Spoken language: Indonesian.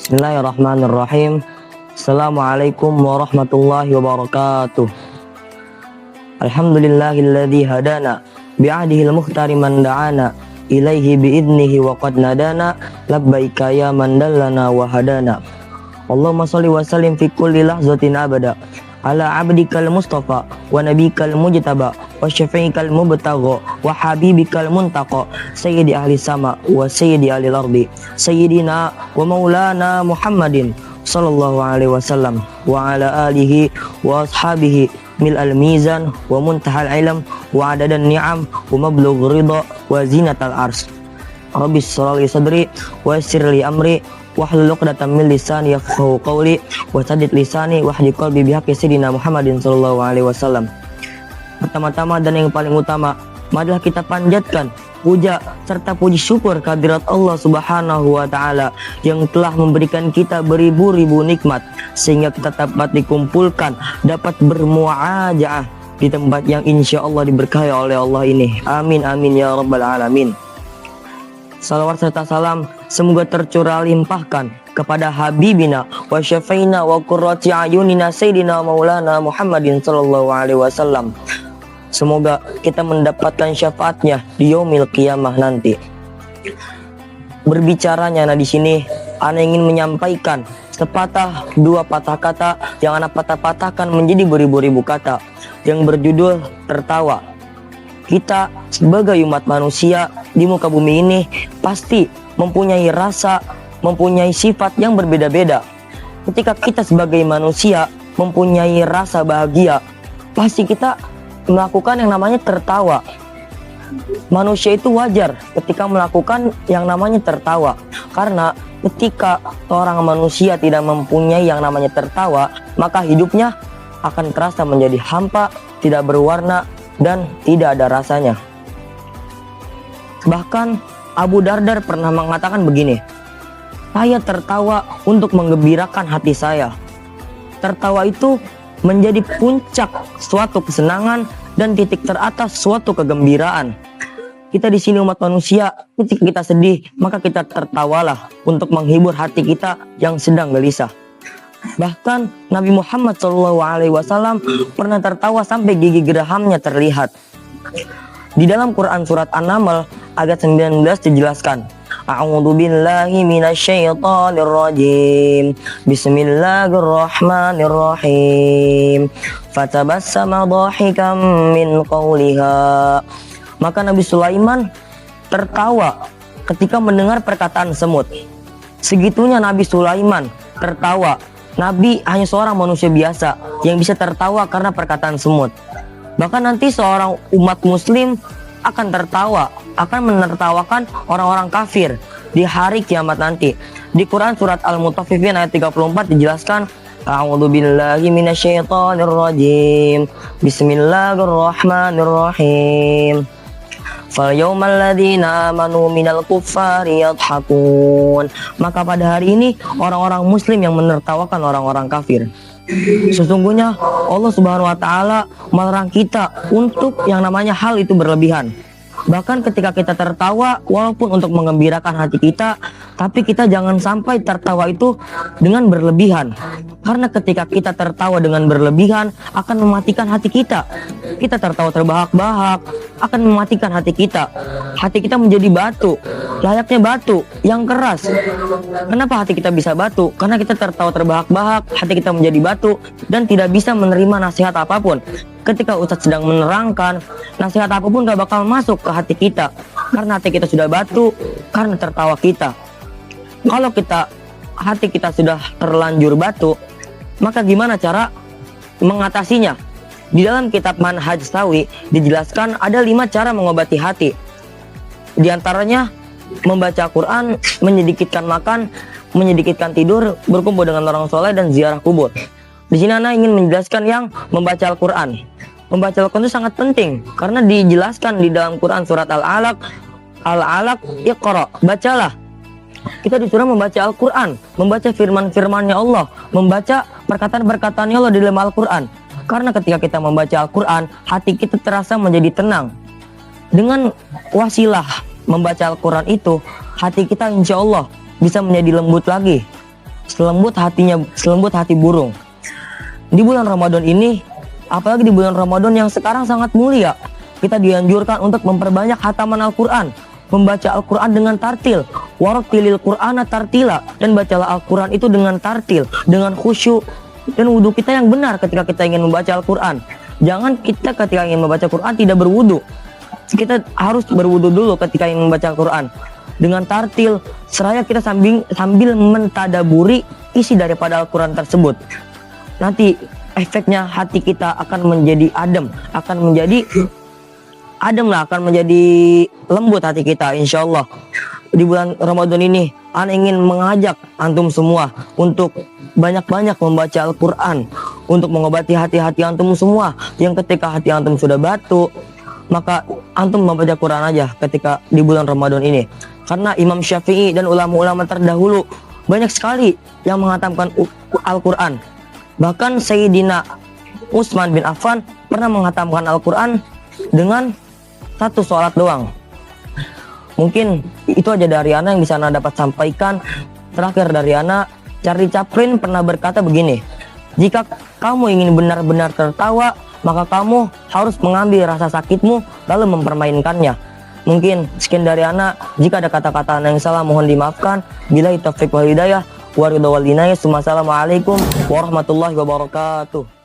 Bismillahirrahmanirrahim. Assalamualaikum warahmatullahi wabarakatuh. Alhamdulillahilladzi hadana bi'adihil muhtari man da'ana ilaihi bi'idnihi wa qad nadana labbaika ya man dallana wa hadana. Allahumma sholli wa sallim fi kulli lahzatin abada ala abdikal mustafa wa nabikal mujtaba wa syafi'ikal mubtagha wa habibikal muntaqa sayyidi ahli sama wa sayyidi ahli ardi sayyidina wa maulana Muhammadin sallallahu alaihi wasallam wa ala alihi wa ashabihi mil al mizan wa muntahal ilm wa adadan ni'am wa mablugh ridha wa zinatal ars. Rabbi shrah li sadri wa yassir li amri wahlul 'uqdatam min lisani yafqahu qawli wa saddid lisani wahdi qalbi bihaqqi sayyidina Muhammadin sallallahu alaihi wasallam. Pertama-tama dan yang paling utama, marilah kita panjatkan puja serta puji syukur kehadirat Allah Subhanahu wa taala yang telah memberikan kita beribu-ribu nikmat sehingga kita dapat dikumpulkan, dapat bermuajaah di tempat yang insya Allah diberkahi oleh Allah ini. Amin amin ya rabbal alamin. Salawat serta salam semoga tercurah limpahkan kepada habibina wa syafaina wa qurrati ayunina sayyidina maulana Muhammadin sallallahu alaihi wasallam. Semoga kita mendapatkan syafaatnya di yaumil qiyamah nanti. Berbicaranya di sini ana ingin menyampaikan sepatah dua patah kata yang ana patah-patahkan menjadi beribu-ribu kata yang berjudul tertawa. Kita sebagai umat manusia di muka bumi ini pasti mempunyai rasa, mempunyai sifat yang berbeda-beda. Ketika kita sebagai manusia mempunyai rasa bahagia, pasti kita melakukan yang namanya tertawa. Manusia itu wajar ketika melakukan yang namanya tertawa, karena ketika seorang manusia tidak mempunyai yang namanya tertawa, maka hidupnya akan terasa menjadi hampa, tidak berwarna, dan tidak ada rasanya. Bahkan Abu Dardar pernah mengatakan begini, saya tertawa untuk menggembirakan hati saya. Tertawa itu menjadi puncak suatu kesenangan dan titik teratas suatu kegembiraan. Kita di sini umat manusia, ketika kita sedih, maka kita tertawalah untuk menghibur hati kita yang sedang gelisah. Bahkan Nabi Muhammad SAW pernah tertawa sampai gigi gerahamnya terlihat. Di dalam Quran surat An-Naml ayat 19 dijelaskan, A'udzu billahi minasyaitonir rajim. Bismillahirrahmanirrahim. Fatabassama dhahikan min qawliha. Maka Nabi Sulaiman tertawa ketika mendengar perkataan semut. Segitunya Nabi Sulaiman tertawa. Nabi hanya seorang manusia biasa yang bisa tertawa karena perkataan semut. Bahkan nanti seorang umat muslim akan tertawa, akan menertawakan orang-orang kafir di hari kiamat nanti. Di Quran surat Al-Mutaffifin ayat 34 dijelaskan, A'udzu billahi minasyaitonir rajim. Bismillahirrahmanirrahim. Falyawmal ladzina amanu minal kuffari yadhakun. Maka pada hari ini orang-orang muslim yang menertawakan orang-orang kafir. Sesungguhnya Allah Subhanahu wa taala melarang kita untuk yang namanya hal itu berlebihan. Bahkan ketika kita tertawa, walaupun untuk mengembirakan hati kita, tapi kita jangan sampai tertawa itu dengan berlebihan. Karena ketika kita tertawa dengan berlebihan akan mematikan hati kita. Kita tertawa terbahak-bahak akan mematikan hati kita. Hati kita menjadi batu, layaknya batu yang keras. Kenapa hati kita bisa batu? Karena kita tertawa terbahak-bahak, hati kita menjadi batu dan tidak bisa menerima nasihat apapun. Ketika Ustadz sedang menerangkan, nasihat apapun gak bakal masuk ke hati kita, karena hati kita sudah batu karena tertawa kita. Kalau hati kita sudah terlanjur batu, maka gimana cara mengatasinya? Di dalam kitab Manhaj Sawi dijelaskan ada 5 cara mengobati hati. Di antaranya membaca Quran, menyedikitkan makan, menyedikitkan tidur, berkumpul dengan orang soleh, dan ziarah kubur. Di sini Ana ingin menjelaskan yang membaca Al-Quran. Membaca Al-Quran itu sangat penting karena dijelaskan di dalam Quran surat Al-Alaq, Iqra, bacalah. Kita disuruh membaca Al-Quran, membaca firman-firmannya Allah, membaca perkataan-perkataannya Allah di dalam Al-Quran. Karena ketika kita membaca Al-Quran, hati kita terasa menjadi tenang. Dengan wasilah membaca Al-Quran itu, hati kita insya Allah bisa menjadi lembut lagi. selembut hati burung. Di bulan Ramadan ini, apalagi di bulan Ramadan yang sekarang sangat mulia, kita dianjurkan untuk memperbanyak hataman Al-Quran, membaca Al-Quran dengan tartil, warattilil Qur'ana tartila, dan bacalah Al-Quran itu dengan tartil, dengan khusyuk, dan wudhu kita yang benar ketika kita ingin membaca Al-Quran. Jangan kita ketika ingin membaca Quran tidak berwudhu. Kita harus berwudhu dulu ketika ingin membaca Al-Quran. Dengan tartil, seraya kita sambil mentadaburi isi daripada Al-Quran tersebut. Nanti efeknya hati kita akan menjadi adem, akan menjadi lembut hati kita, insya Allah. Di bulan Ramadan ini, Ana ingin mengajak antum semua untuk banyak-banyak membaca Al-Quran, untuk mengobati hati-hati antum semua yang ketika hati antum sudah batu, maka antum membaca Quran aja ketika di bulan Ramadan ini. Karena Imam Syafi'i dan ulama-ulama terdahulu banyak sekali yang menghatamkan Al-Quran. Bahkan Sayyidina Utsman bin Affan pernah menghatamkan Al-Quran dengan satu sholat doang. Mungkin itu aja dari Ana yang bisa Ana dapat sampaikan. Terakhir dari Ana, Charlie Chaplin pernah berkata begini, jika kamu ingin benar-benar tertawa, maka kamu harus mengambil rasa sakitmu lalu mempermainkannya. Mungkin sekian dari Ana. Jika ada kata-kata Ana yang salah, mohon dimaafkan. Billahi taufiq wal hidayah. Wassalamualaikum warahmatullahi wabarakatuh.